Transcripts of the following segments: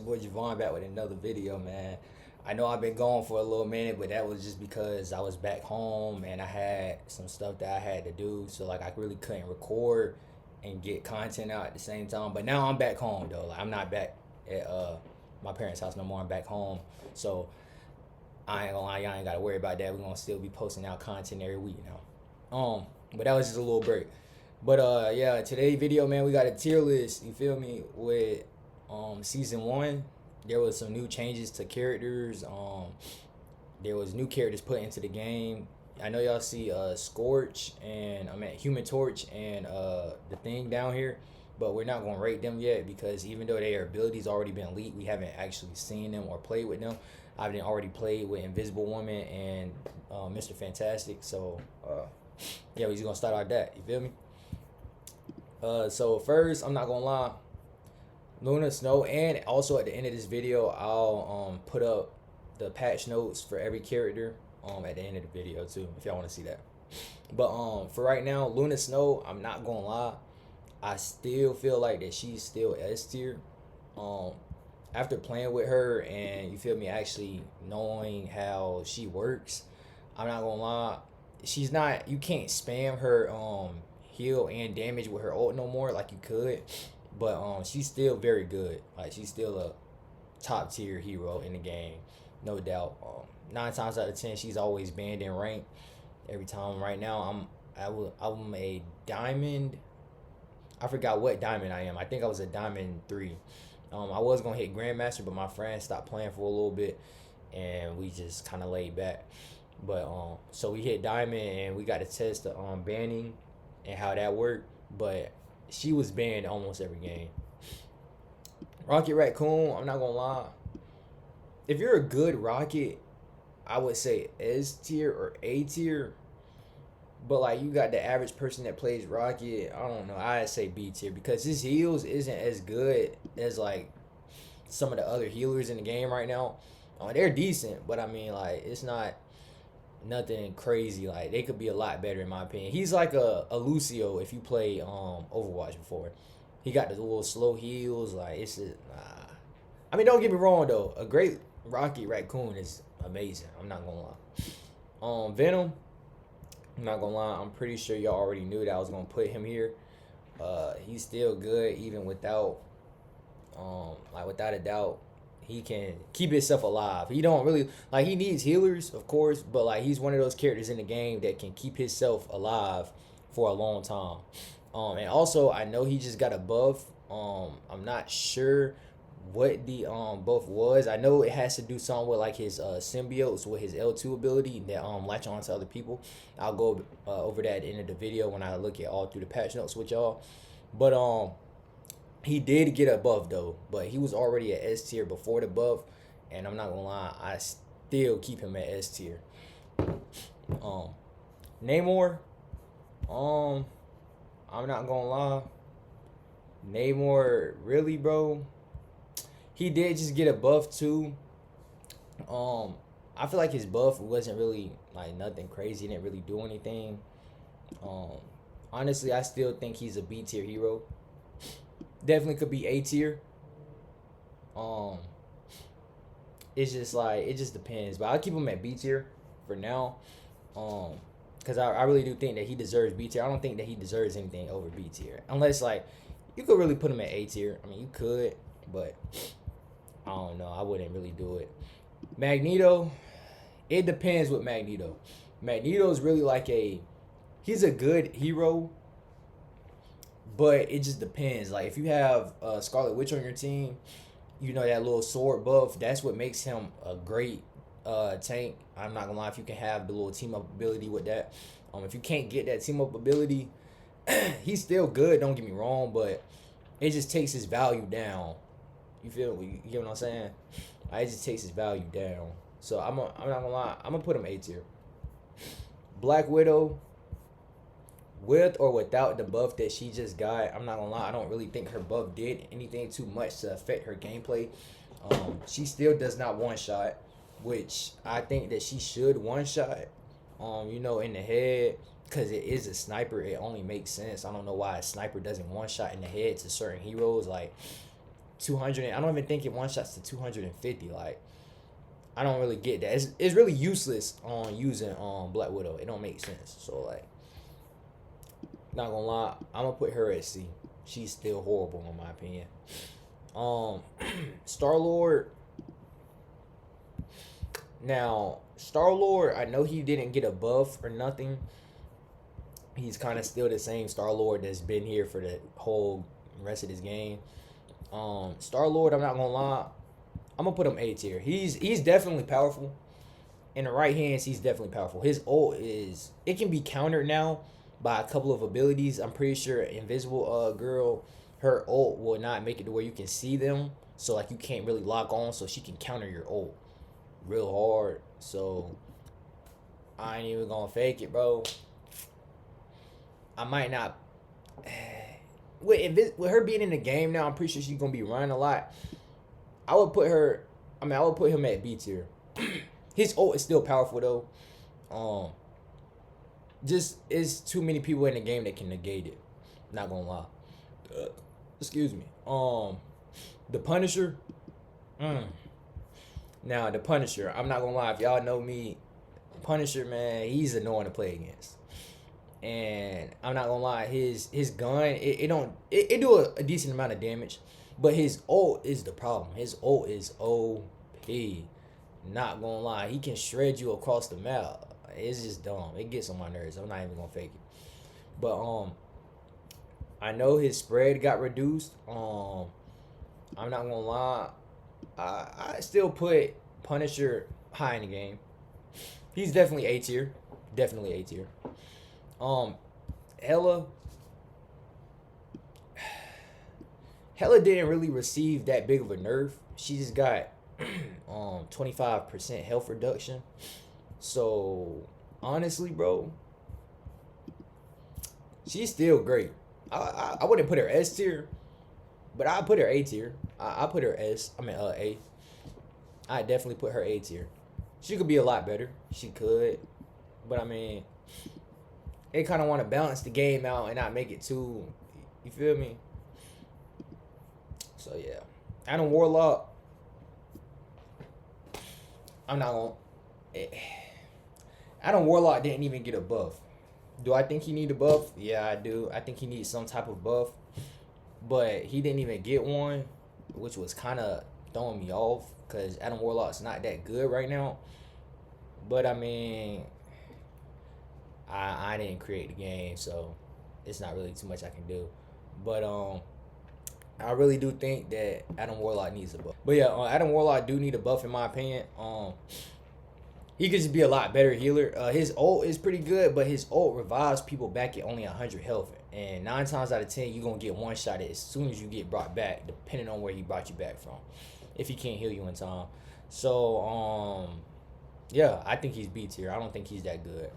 boy Javon back with another video, man. I know I've been gone for a little minute, but that was just because I was back home and I had some stuff that I had to do. So like I really couldn't record and get content out at the same time. But now I'm back home though. Like I'm not back at my parents' house no more. I'm back home. So I ain't gonna lie, y'all ain't gotta worry about that. We're gonna still be posting out content every week now. But that was just a little break. But yeah, today's video, man, we got a tier list, you feel me, with season one. There was some new changes to characters. There was new characters put into the game. I know y'all see Scorch and Human Torch and the Thing down here, but we're not gonna rate them yet because even though their abilities already been leaked, we haven't actually seen them or played with them. I've been already played with Invisible Woman and Mr. Fantastic, so yeah, we're just gonna start out that. You feel me? So first, I'm not gonna lie, Luna Snow, and also at the end of this video, I'll put up the patch notes for every character at the end of the video too, if y'all want to see that. But for right now, Luna Snow, I'm not gonna lie, I still feel like that she's still S tier. After playing with her and you feel me, actually knowing how she works, I'm not gonna lie, she's not. You can't spam her heal and damage with her ult no more like you could, but she's still very good. Like she's still a top tier hero in the game, no doubt. 9 times out of 10 she's always banned in rank every time. Right now I'm a diamond. I forgot what diamond I am. I think I was a diamond 3. I was gonna hit grandmaster, but my friend stopped playing for a little bit and we just kind of laid back. But so we hit diamond and we got to test the banning and how that worked, but she was banned almost every game. Rocket Raccoon, I'm not gonna lie, if you're a good Rocket, I would say S tier or A tier. But like you got the average person that plays Rocket, I don't know, I'd say B tier because his heals isn't as good as like some of the other healers in the game right now. They're decent, but I mean like it's not nothing crazy. Like they could be a lot better in my opinion. He's like a Lucio if you play Overwatch before. He got the little slow heals. Like it's just, I mean, don't get me wrong though. A great Rocket Raccoon is amazing. I'm not gonna lie. Venom, I'm not gonna lie. I'm pretty sure y'all already knew that I was gonna put him here. He's still good even without, like without a doubt. He can keep himself alive. He don't really like, he needs healers, of course, but like he's one of those characters in the game that can keep himself alive for a long time. And also I know he just got a buff. I'm not sure what the buff was. I know it has to do something with like his symbiotes with his L2 ability that latch on to other people. I'll go over that at the end of the video when I look at all through the patch notes with y'all. But he did get a buff though, but he was already at S tier before the buff, and I'm not gonna lie, I still keep him at S tier. Namor, I'm not gonna lie, Namor, really, bro, he did just get a buff too. I feel like his buff wasn't really like nothing crazy, he didn't really do anything. Honestly, I still think he's a B tier hero. Definitely could be A tier. It's just like, it just depends, but I'll keep him at B tier for now. Because I really do think that he deserves B tier. I don't think that he deserves anything over B tier, unless like you could really put him at A tier. I mean, you could, but I don't know, I wouldn't really do it. Magneto, it depends with Magneto. Magneto's really like he's a good hero, but it just depends. Like if you have Scarlet Witch on your team, you know that little sword buff, that's what makes him a great tank. I'm not gonna lie, if you can have the little team up ability with that. If you can't get that team up ability, he's still good, don't get me wrong, but it just takes his value down. You feel me? You get what I'm saying? It just takes his value down. So I'm not gonna lie, I'm gonna put him A tier. Black Widow, with or without the buff that she just got, I'm not gonna lie, I don't really think her buff did anything too much to affect her gameplay. She still does not one shot, which I think that she should one shot. You know, in the head, because it is a sniper. It only makes sense. I don't know why a sniper doesn't one shot in the head to certain heroes. Like 200. I don't even think it one shots to 250. Like, I don't really get that. It's really useless on using Black Widow. It don't make sense. So like, not gonna lie, I'm gonna put her at C. She's still horrible in my opinion. Star-Lord. Now, Star-Lord, I know he didn't get a buff or nothing. He's kind of still the same Star-Lord that's been here for the whole rest of this game. Star-Lord, I'm not gonna lie, I'm gonna put him A tier. He's definitely powerful. In the right hands, he's definitely powerful. His ult it can be countered now by a couple of abilities. I'm pretty sure Invisible Girl, her ult will not make it to where you can see them. So like you can't really lock on, so she can counter your ult real hard. So I ain't even gonna fake it, bro. I might not. With her being in the game now, I'm pretty sure she's gonna be running a lot. I would put him at B tier. His ult is still powerful though. Just it's too many people in the game that can negate it. Not gonna lie. Excuse me. The Punisher. Now the Punisher. I'm not gonna lie. If y'all know me, Punisher, man, he's annoying to play against. And I'm not gonna lie, his gun it do a decent amount of damage, but his ult is the problem. His ult is OP. Not gonna lie, he can shred you across the map. It's just dumb. It gets on my nerves. I'm not even gonna fake it. But I know his spread got reduced. I'm not gonna lie, I still put Punisher high in the game. He's definitely A tier. Definitely A tier. Hella didn't really receive that big of a nerf. She just got 25% health reduction. So honestly, bro, she's still great. I wouldn't put her S tier, but I put her A tier. I put her A. I definitely put her A tier. She could be a lot better. She could, but I mean, they kind of want to balance the game out and not make it too, you feel me? So yeah, Adam Warlock. I'm not gonna. Adam Warlock didn't even get a buff. Do I think he need a buff? Yeah, I do. I think he needs some type of buff, but he didn't even get one, which was kind of throwing me off because Adam Warlock's not that good right now. But I mean, I didn't create the game, so it's not really too much I can do. But I really do think that Adam Warlock needs a buff. But yeah, Adam Warlock do need a buff in my opinion. He could just be a lot better healer. His ult is pretty good, but his ult revives people back at only 100 health. And 9 times out of 10, you're going to get one shot as soon as you get brought back, depending on where he brought you back from, if he can't heal you in time. So, yeah, I think he's B tier. I don't think he's that good.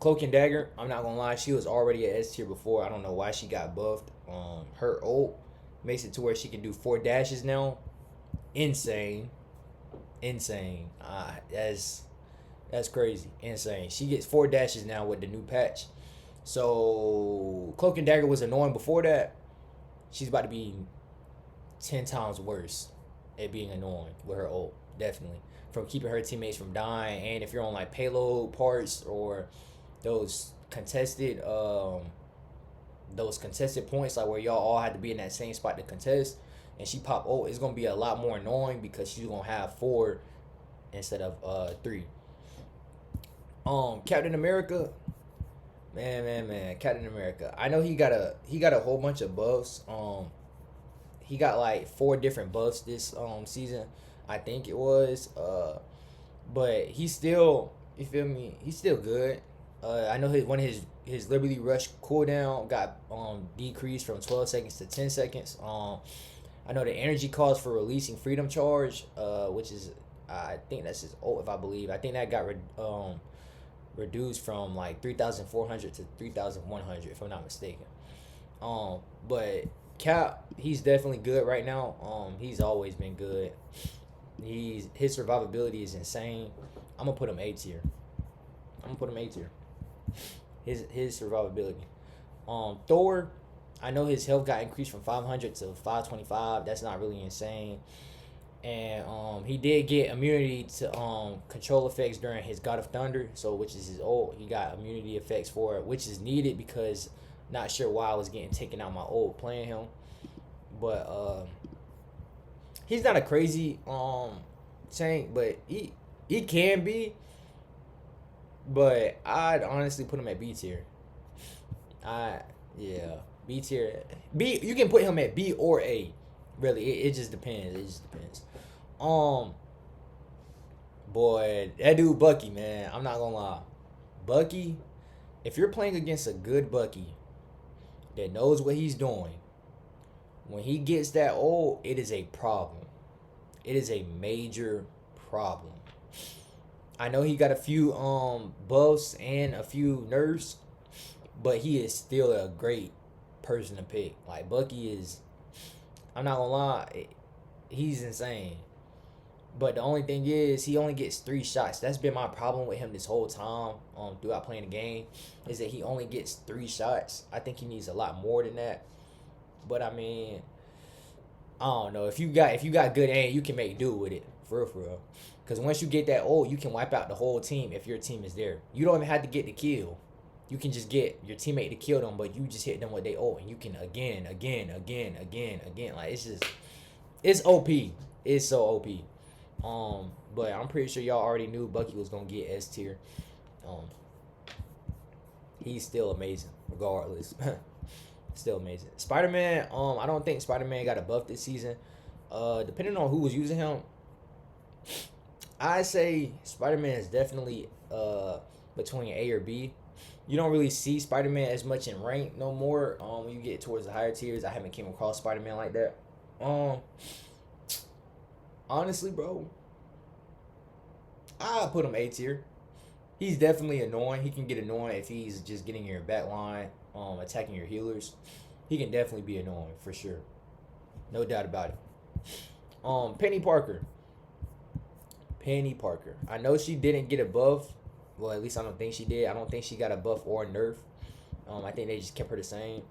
Cloak and Dagger, I'm not going to lie, she was already at S tier before. I don't know why she got buffed. Her ult makes it to where she can do 4 dashes now. Insane. That's crazy. Insane. She gets 4 dashes now with the new patch. So Cloak and Dagger was annoying before that. She's about to be 10 times worse at being annoying with her ult. Definitely. From keeping her teammates from dying, and if you're on like payload parts or those contested points, like where y'all all had to be in that same spot to contest, and she pop ult, it's gonna be a lot more annoying because she's gonna have 4 instead of 3. Captain America, man, Captain America. I know he got a whole bunch of buffs. He got like 4 different buffs this season, I think it was. But he's still, you feel me? He's still good. I know one of his Liberty Rush cooldown got decreased from 12 seconds to 10 seconds. I know the energy cost for releasing Freedom Charge, which is, I think that's his ult, if I believe. I think that got reduced from like 3,400 to 3,100, if I'm not mistaken. But Cap, he's definitely good right now. He's always been good. His survivability is insane. I'm gonna put him A tier. His survivability. Thor, I know his health got increased from 500 to 525. That's not really insane. And he did get immunity to control effects during his God of Thunder, so which is his ult. He got immunity effects for it, which is needed because not sure why I was getting taken out my ult playing him. But he's not a crazy tank, but he can be. But I'd honestly put him at B tier. Yeah, B tier. B, you can put him at B or A. Really, it just depends. It just depends. Boy, that dude Bucky, man. I'm not gonna lie, Bucky. If you're playing against a good Bucky that knows what he's doing, when he gets that old, it is a problem. It is a major problem. I know he got a few buffs and a few nerfs, but he is still a great person to pick. Like Bucky is, I'm not gonna lie, he's insane. But the only thing is, he only gets 3 shots. That's been my problem with him this whole time. Throughout playing the game, is that he only gets 3 shots. I think he needs a lot more than that. But I mean, I don't know. If you got good aim, you can make do with it. For real. Because once you get that ult, you can wipe out the whole team if your team is there. You don't even have to get the kill. You can just get your teammate to kill them, but you just hit them with their ult, and you can again. Like it's OP. It's so OP. But I'm pretty sure y'all already knew Bucky was gonna get S tier. He's still amazing, regardless. Still amazing. Spider-Man, I don't think Spider-Man got a buff this season. Depending on who was using him, I say Spider-Man is definitely between A or B. You don't really see Spider-Man as much in rank no more. When you get towards the higher tiers, I haven't came across Spider-Man like that. Honestly, bro, I put him A tier. He's definitely annoying. He can get annoying if he's just getting your back line, attacking your healers. He can definitely be annoying for sure. No doubt about it. Penny Parker. I know she didn't get a buff. Well, at least I don't think she did. I don't think she got a buff or a nerf. I think they just kept her the same.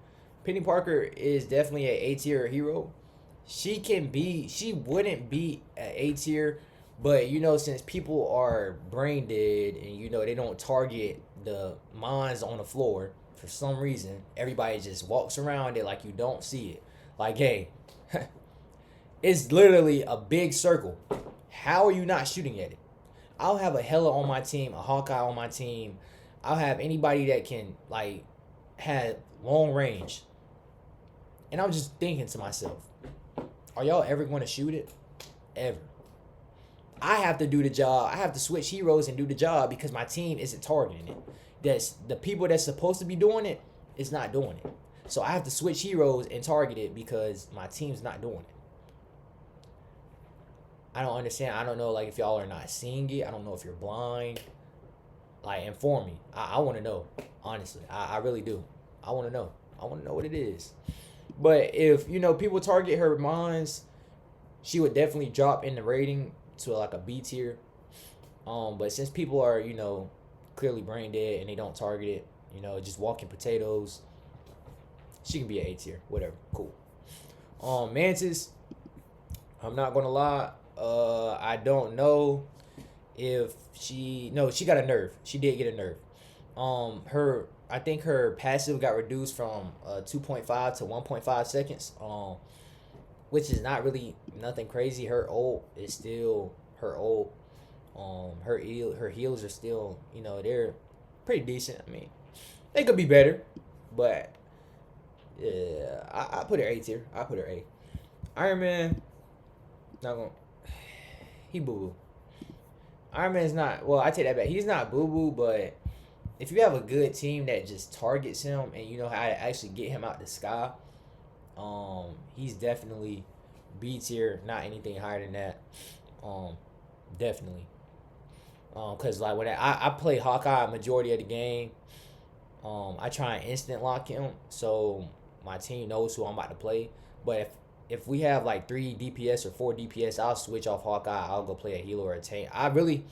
Penny Parker is definitely an A tier hero. She wouldn't be an A tier, but since people are brain dead and they don't target the mines on the floor for some reason, everybody just walks around it like you don't see it. Like, hey, it's literally a big circle. How are you not shooting at it? I'll have a Hela on my team, a Hawkeye on my team. I'll have anybody that can have long range. And I'm just thinking to myself, are y'all ever going to shoot it? Ever. I have to do the job. I have to switch heroes and do the job because my team isn't targeting it. That's the people that's supposed to be doing it is not doing it. So I have to switch heroes and target it because my team's not doing it. I don't understand. I don't know if y'all are not seeing it. I don't know if you're blind. Inform me. I want to know. Honestly. I really do. I want to know. I want to know what it is. But if, people target her mines, she would definitely drop in the rating to a B tier. But since people are, clearly brain dead and they don't target it, just walking potatoes, she can be an A tier. Whatever. Cool. Mantis, I'm not going to lie. I don't know if she got a nerf. She did get a nerf. I think her passive got reduced from 2.5 to 1.5 seconds. Which is not really nothing crazy. Her ult is still her ult. Her heals are still, they're pretty decent. I mean, they could be better, but yeah, I put her A tier. I put her A. Iron Man, not gonna. He boo boo. Iron Man's not. Well, I take that back. He's not boo boo, but if you have a good team that just targets him and you know how to actually get him out the sky, he's definitely B tier. Not anything higher than that. Definitely. Cause when I play Hawkeye a majority of the game, I try and instant lock him so my team knows who I'm about to play. But if we have 3 DPS or 4 DPS, I'll switch off Hawkeye. I'll go play a healer or a tank. I really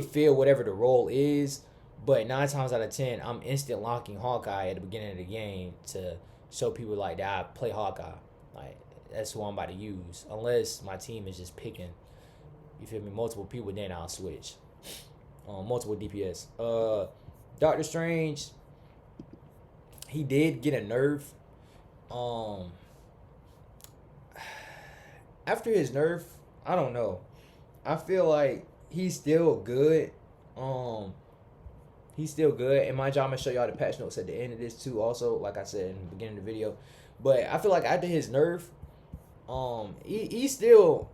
feel whatever the role is, but 9 times out of 10, I'm instant locking Hawkeye at the beginning of the game to show people like that I play Hawkeye. Like that's who I'm about to use. Unless my team is just picking, you feel me, multiple people, then I'll switch. Multiple DPS. Doctor Strange, he did get a nerf. After his nerf, I don't know. I feel like he's still good. He's still good. And mind you, I'm gonna show y'all the patch notes at the end of this too. Also, like I said in the beginning of the video, but I feel like after his nerf, he's still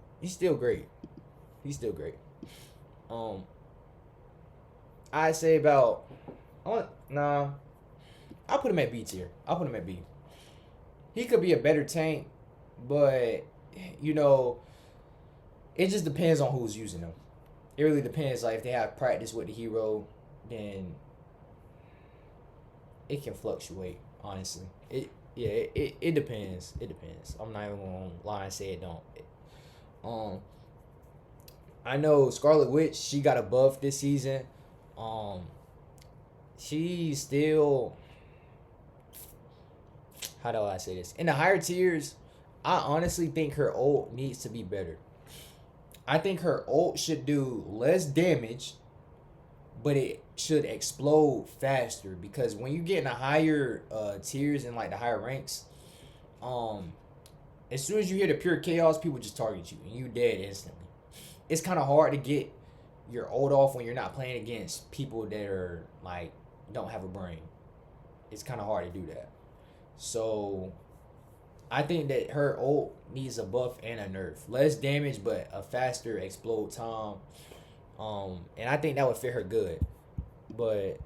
great. He's still great. I say about, I'll put him at B tier. I'll put him at B. He could be a better tank, but you know, it just depends on who's using him. It really depends. Like if they have practice with the hero, then it can fluctuate. Honestly, it depends. It depends. I'm not even gonna lie and say it don't. I know Scarlet Witch. She got a buff this season. She's still. How do I say this? In the higher tiers, I honestly think her ult needs to be better. I think her ult should do less damage, but it should explode faster. Because when you get in the higher tiers and like the higher ranks, as soon as you hear the pure chaos, people just target you and you dead instantly. It's kind of hard to get your ult off when you're not playing against people that are like don't have a brain. It's kind of hard to do that. So I think that her ult needs a buff and a nerf. Less damage, but a faster explode time. And I think that would fit her good. But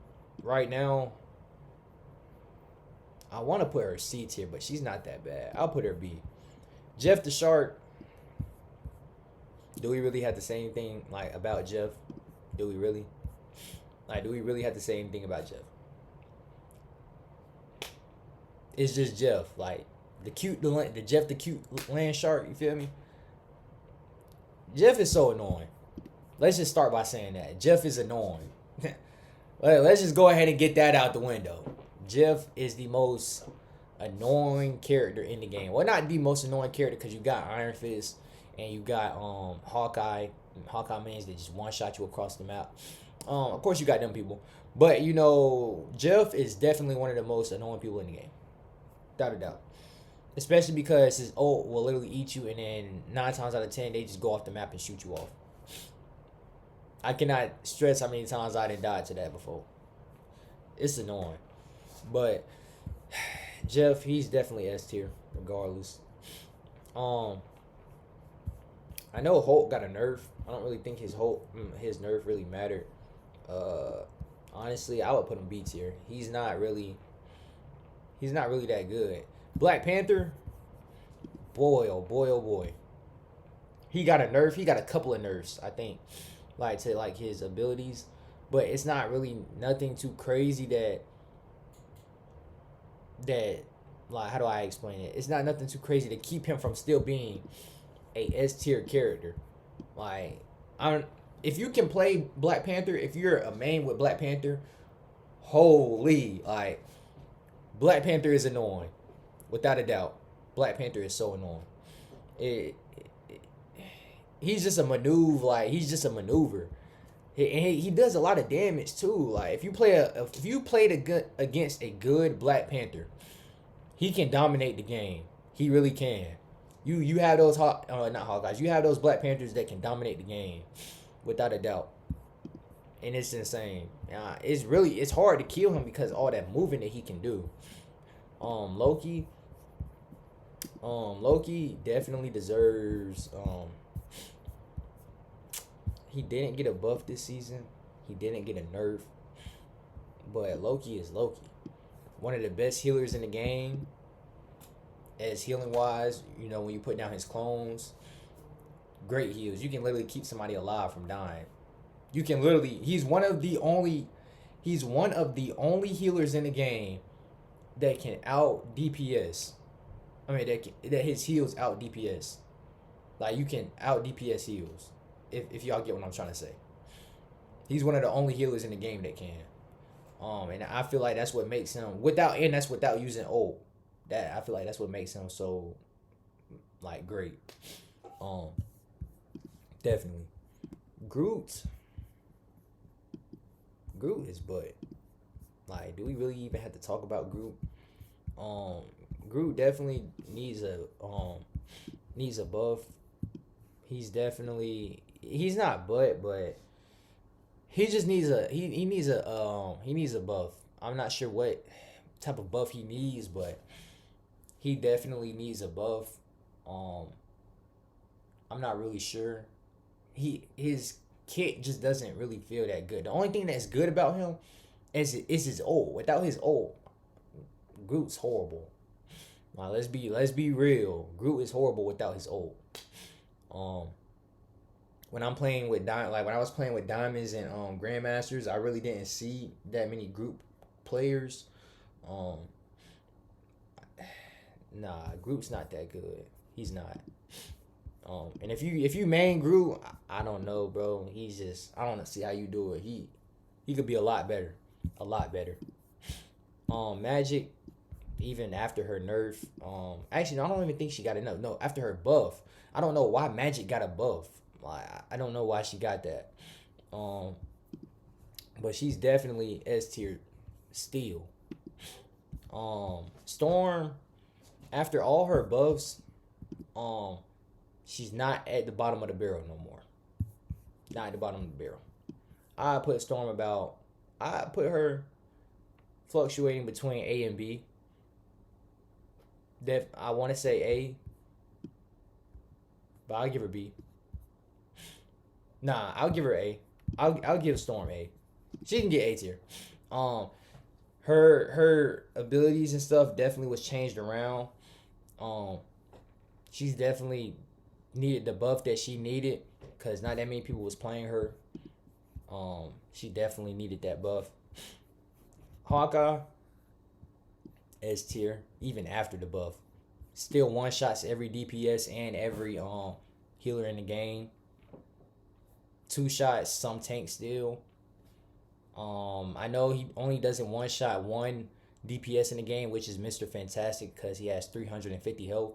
right now, I want to put her C tier, but she's not that bad. I'll put her B. Jeff the Shark. Do we really have to say anything like about Jeff? Do we really? Like, do we really have to say anything about Jeff? It's just Jeff. Like, the Jeff the cute land shark, you feel me? Jeff is so annoying. Let's just start by saying that. Jeff is annoying. Let's just go ahead and get that out the window. Jeff is the most annoying character in the game. Well, not the most annoying character because you got Iron Fist and you got Hawkeye. Hawkeye mans that just one-shot you across the map. Of course, you got them people. But, you know, Jeff is definitely one of the most annoying people in the game. Without a doubt. Especially because his ult will literally eat you, and then 9 times out of 10, they just go off the map and shoot you off. I cannot stress how many times I done died to that before. It's annoying. But Jeff, he's definitely S tier, regardless. I know Hulk got a nerf. I don't really think his nerf really mattered. Honestly, I would put him B tier. He's not really that good. Black Panther, boy, oh boy, oh boy. He got a nerf. He got a couple of nerfs, I think, like to like his abilities, but it's not really nothing too crazy that like, how do I explain it? It's not nothing too crazy to keep him from still being a S tier character. Like, if you can play Black Panther, if you're a main with Black Panther, holy, like, Black Panther is annoying. Without a doubt. Black Panther is so annoying. He's just a maneuver. He does a lot of damage too. Like if you play against a good Black Panther, he can dominate the game. He really can. You have those not Hawkeyes. You have those Black Panthers that can dominate the game, without a doubt. And it's insane. It's hard to kill him because all that moving that he can do. Loki definitely deserves. He didn't get a buff this season. He didn't get a nerf. But Loki is Loki. One of the best healers in the game. As healing wise, you know, when you put down his clones, great heals. You can literally keep somebody alive from dying. You can literally. He's one of the only healers in the game that can out DPS. I mean, that his heals out DPS. Like, you can out DPS heals. If y'all get what I'm trying to say. He's one of the only healers in the game that can. And I feel like that's what makes him, that's without using ult. That I feel like that's what makes him so like great. Um, Definitely. Groot. Groot is but like, do we really even have to talk about Groot? Um, Groot definitely needs a buff. He's not but he just needs he needs a buff. I'm not sure what type of buff he needs, but he definitely needs a buff. Um, I'm not really sure. His kit just doesn't really feel that good. The only thing that's good about him is his ult. Without his ult, Groot's horrible. Now let's be real. Groot is horrible without his ult. Um, when I'm playing with like when I was playing with diamonds and grandmasters, I really didn't see that many group players. Um, nah, Group's not that good. He's not. And if you main Groot, I don't know, bro. He's just I don't see how you do it. He could be a lot better, a lot better. Magic, even after her nerf, actually no, I don't even think she got enough. No, after her buff, I don't know why Magic got a buff. Like I don't know why she got that. Um, but she's definitely S tier still. Storm, after all her buffs, um, she's not at the bottom of the barrel no more. Not at the bottom of the barrel. I put Storm about. I put her fluctuating between A and B. I want to say A, but I'll give her B. Nah, I'll give her A. I'll give Storm A. She can get A tier. Um, her abilities and stuff definitely was changed around. Um, she's definitely needed the buff that she needed because not that many people was playing her. She definitely needed that buff. Hawkeye, S tier, even after the buff. Still one shots every DPS and every healer in the game. Two shots, some tank still. I know he only doesn't one shot one DPS in the game, which is Mr. Fantastic because he has 350 health.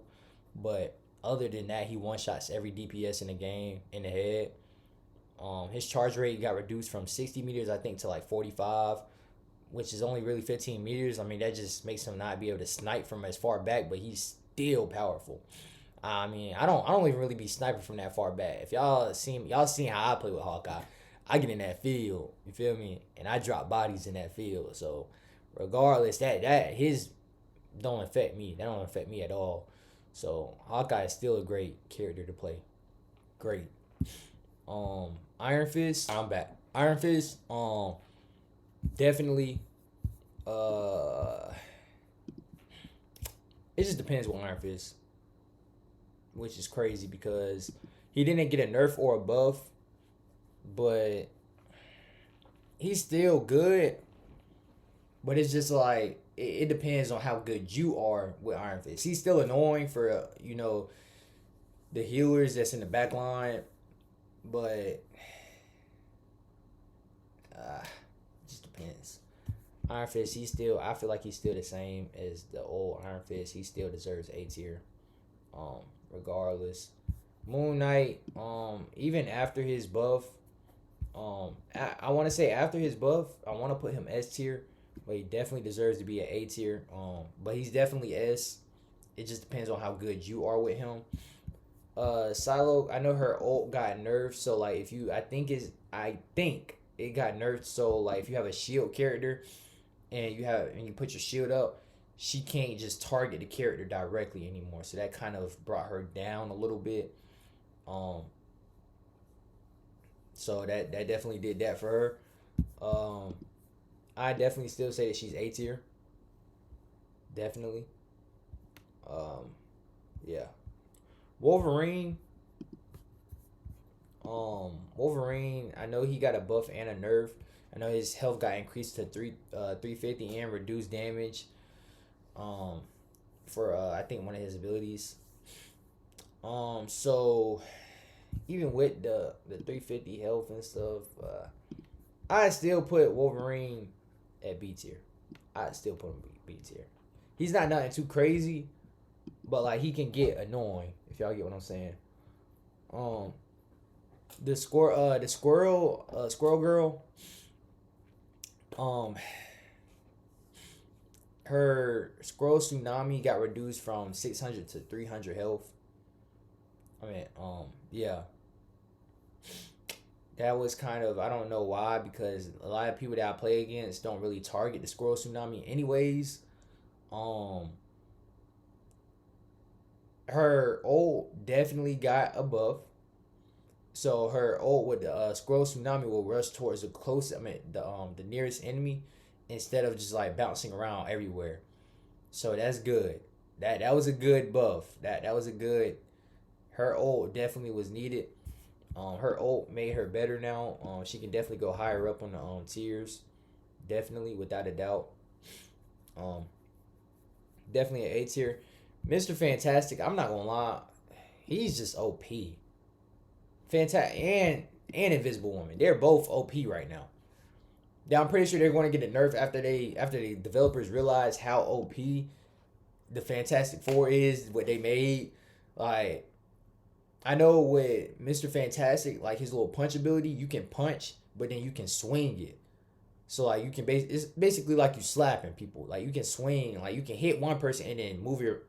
But other than that, he one shots every DPS in the game in the head. His charge rate got reduced from 60 meters, I think, to like 45, which is only really 15 meters. I mean, that just makes him not be able to snipe from as far back, but he's still powerful. I mean, I don't even really be sniping from that far back. If y'all seen how I play with Hawkeye, I get in that field, you feel me, and I drop bodies in that field. So regardless, that his don't affect me. That don't affect me at all. So Hawkeye is still a great character to play. Great. Iron Fist, I'm back. Iron Fist, definitely. It just depends with Iron Fist, which is crazy because he didn't get a nerf or a buff, but he's still good. But it's just like it depends on how good you are with Iron Fist. He's still annoying for the healers that's in the back line, but it just depends. Iron Fist, I feel like he's still the same as the old Iron Fist. He still deserves A tier, regardless. Moon Knight, even after his buff, I want to say after his buff, I want to put him S tier, but he definitely deserves to be an A tier. But he's definitely S. It just depends on how good you are with him. Silo, I know her ult got nerfed, so like I think it got nerfed, so like if you have a shield character and you put your shield up, she can't just target the character directly anymore. So that kind of brought her down a little bit. So that definitely did that for her. I definitely still say that she's A tier. Definitely. Yeah. Wolverine. Wolverine. I know he got a buff and a nerf. I know his health got increased to 350 and reduced damage. For I think one of his abilities. So even with the 350 health and stuff, I still put Wolverine at B tier. I still put him B tier. He's not nothing too crazy, but like he can get annoying if y'all get what I'm saying. Um, squirrel girl. Um, her squirrel tsunami got reduced from 600 to 300 health. I mean, yeah, that was kind of, I don't know why, because a lot of people that I play against don't really target the squirrel tsunami anyways. Um, her ult definitely got a buff. So her ult with the squirrel tsunami will rush towards the closest, I mean the nearest enemy, instead of just like bouncing around everywhere. So that's good. That was a good buff. That was a good. Her ult definitely was needed. Her ult made her better now. She can definitely go higher up on the tiers. Definitely, without a doubt. Um, Definitely an A tier. Mr. Fantastic, I'm not gonna lie, he's just OP. Fantastic and Invisible Woman, they're both OP right now. Yeah, I'm pretty sure they're going to get a nerf after the developers realize how OP the Fantastic Four is, what they made. Like, I know with Mr. Fantastic, like his little punch ability, you can punch, but then you can swing it. So like you can it's basically like you slapping people. Like you can swing, like you can hit one person and then move your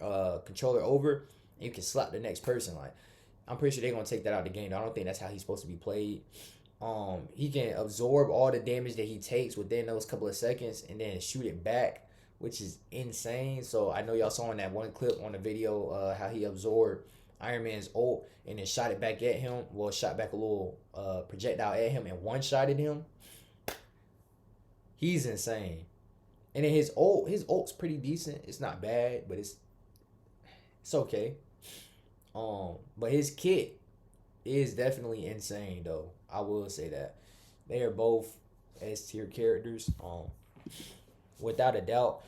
controller over, and you can slap the next person. Like I'm pretty sure they're gonna take that out of the game. I don't think that's how he's supposed to be played. He can absorb all the damage that he takes within those couple of seconds and then shoot it back, which is insane. So I know y'all saw in that one clip on the video how he absorbed Iron Man's ult and then shot it back at him. Well, shot back a little projectile at him and one-shotted him. He's insane. And then his ult's pretty decent. It's not bad, but it's okay. But his kit is definitely insane though. I will say that. They are both S tier characters. Without a doubt.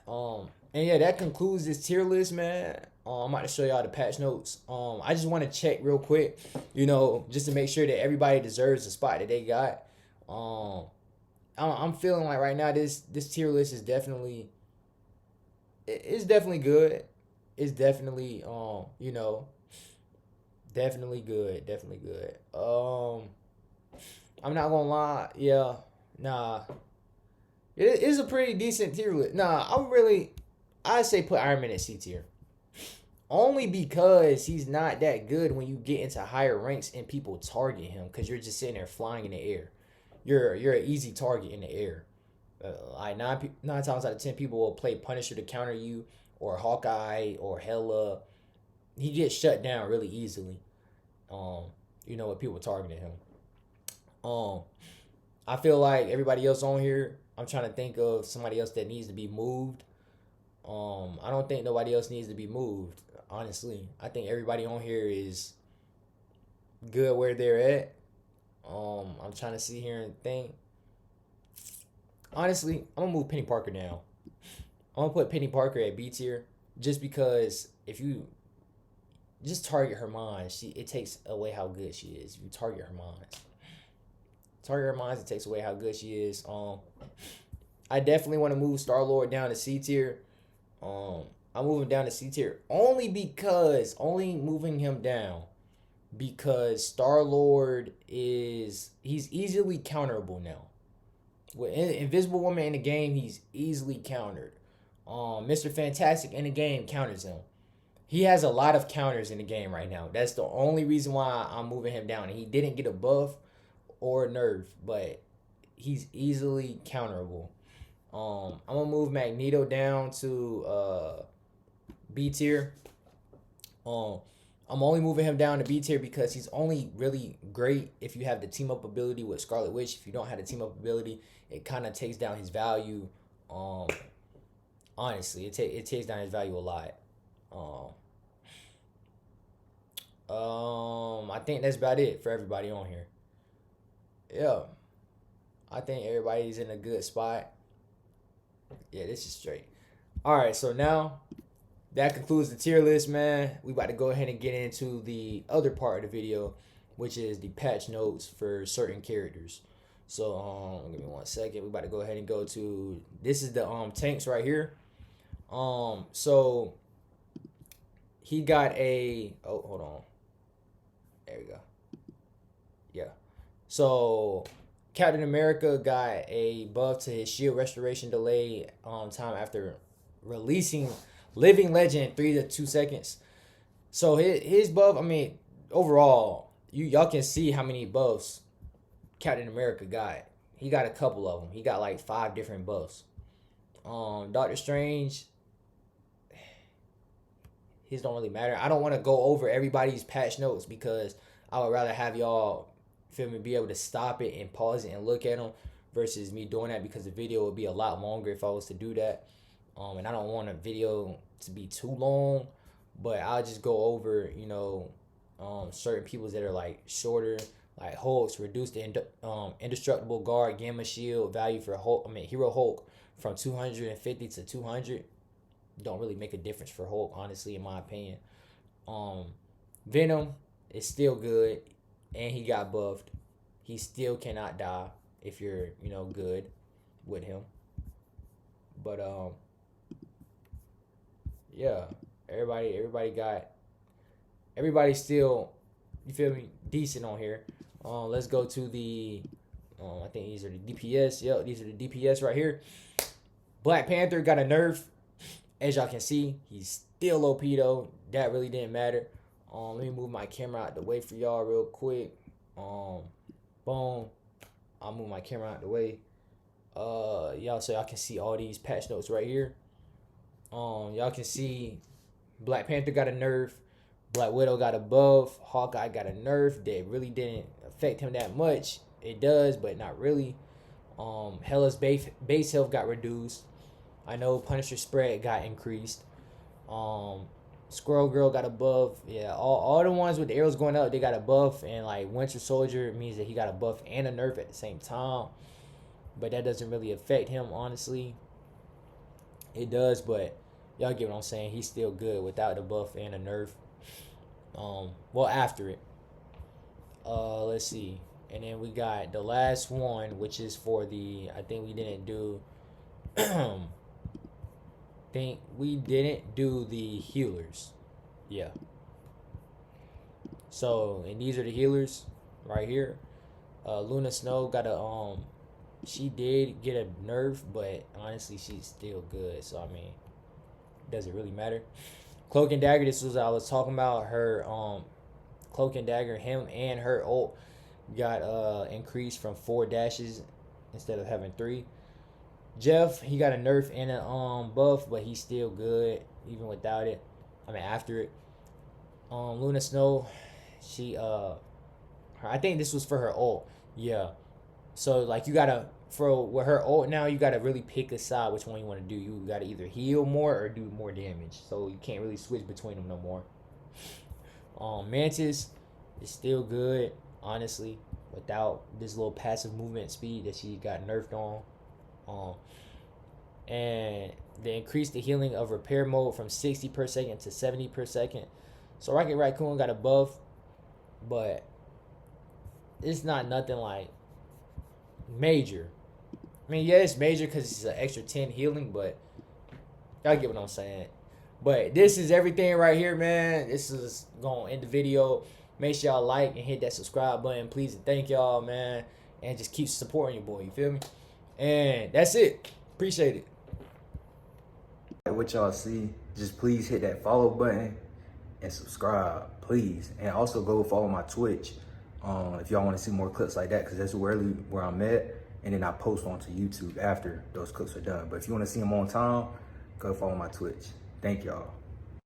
And yeah, that concludes this tier list, man. I'm about to show y'all the patch notes. I just want to check real quick, just to make sure that everybody deserves the spot that they got. I'm feeling like right now this tier list is definitely it's definitely good. It's definitely definitely good. Definitely good. I'm not gonna lie, yeah, nah. It is a pretty decent tier list. Nah, I say put Iron Man at C tier. Only because he's not that good when you get into higher ranks and people target him, because you're just sitting there flying in the air. You're an easy target in the air. Like nine times out of 10, people will play Punisher to counter you, or Hawkeye, or Hela. He gets shut down really easily. With people targeting him. I feel like everybody else on here, I'm trying to think of somebody else that needs to be moved. I don't think nobody else needs to be moved. Honestly, I think everybody on here is good where they're at. I'm trying to sit here and think. Honestly, I'm gonna move Penny Parker now. I'm gonna put Penny Parker at B tier, just because if you just target her mind, it takes away how good she is. If you target her minds, it takes away how good she is. I definitely want to move Star-Lord down to C tier. I'm moving down to C tier only moving him down because Star-Lord he's easily counterable now. With Invisible Woman in the game, he's easily countered. Mr. Fantastic in the game counters him. He has a lot of counters in the game right now. That's the only reason why I'm moving him down. And he didn't get a buff or a nerf, but he's easily counterable. I'm gonna move Magneto down to B tier. I'm only moving him down to B tier because he's only really great if you have the team up ability with Scarlet Witch. If you don't have the team up ability, it kind of takes down his value. Honestly, it takes down his value a lot. I think that's about it for everybody on here. Yeah, I think everybody's in a good spot. Yeah, this is straight. All right, so now that concludes the tier list, man. We about to go ahead and get into the other part of the video, which is the patch notes for certain characters. So give me 1 second. We about to go ahead and go to, this is the tanks right here. So he got a, oh, hold on. There we go. Yeah. So Captain America got a buff to his shield restoration delay time after releasing Living Legend 3 to 2 seconds. So his buff, I mean, overall, y'all can see how many buffs Captain America got. He got a couple of them. He got like 5 different buffs. Doctor Strange, his don't really matter. I don't want to go over everybody's patch notes because I would rather have y'all, feel me, be able to stop it and pause it and look at them versus me doing that, because the video would be a lot longer if I was to do that. And I don't want a video to be too long, but I'll just go over, you know, certain people's that are like shorter, like Hulk's reduced the indestructible guard gamma shield value for Hulk. I mean, Hero Hulk from 250 to 200. Don't really make a difference for Hulk, honestly, in my opinion. Venom is still good, and he got buffed. He still cannot die if you're, you know, good with him. But yeah, everybody's still, you feel me, decent on here. Let's go to the I think these are the DPS. Yep, these are the DPS right here. Black Panther got a nerf. As y'all can see, he's still OP though. That really didn't matter. Let me move my camera out the way for y'all real quick. Boom. I'll move my camera out the way. Y'all, so y'all can see all these patch notes right here. Y'all can see Black Panther got a nerf. Black Widow got a buff. Hawkeye got a nerf that really didn't affect him that much. It does, but not really. Hela's base health got reduced. I know Punisher spread got increased. Squirrel Girl got a buff. Yeah, all the ones with the arrows going up, they got a buff. And like Winter Soldier means that he got a buff and a nerf at the same time. But that doesn't really affect him, honestly. It does, but y'all get what I'm saying. He's still good without the buff and a nerf. Well, after it. Let's see. And then we got the last one, which is for the, I think we didn't do the healers. Yeah. So, and these are the healers right here. Luna Snow got a she did get a nerf, but honestly she's still good. So I mean, does it really matter? Cloak and Dagger, this was I was talking about. Her Cloak and Dagger, him and her ult got increased from 4 dashes instead of having 3. Jeff, he got a nerf and a buff, but he's still good even without it. I mean, after it. Luna Snow, she I think this was for her ult. Yeah. So like you gotta, for with her ult now, you gotta really pick a side which one you want to do. You gotta either heal more or do more damage. So you can't really switch between them no more. Mantis is still good, honestly, without this little passive movement speed that she got nerfed on. And they increased the healing of repair mode from 60 per second to 70 per second. So Rocket Raccoon got a buff, but it's not nothing like major. I mean, yeah, it's major because it's an extra 10 healing, but y'all get what I'm saying. But this is everything right here, man. This is going to end the video. Make sure y'all like and hit that subscribe button, please, and thank y'all, man. And just keep supporting your boy, you feel me? And that's it. Appreciate it. What y'all see, just please hit that follow button and subscribe, please. And also go follow my Twitch if y'all want to see more clips like that, because that's really where I'm at. And then I post onto YouTube after those clips are done. But if you want to see them on time, go follow my Twitch. Thank y'all.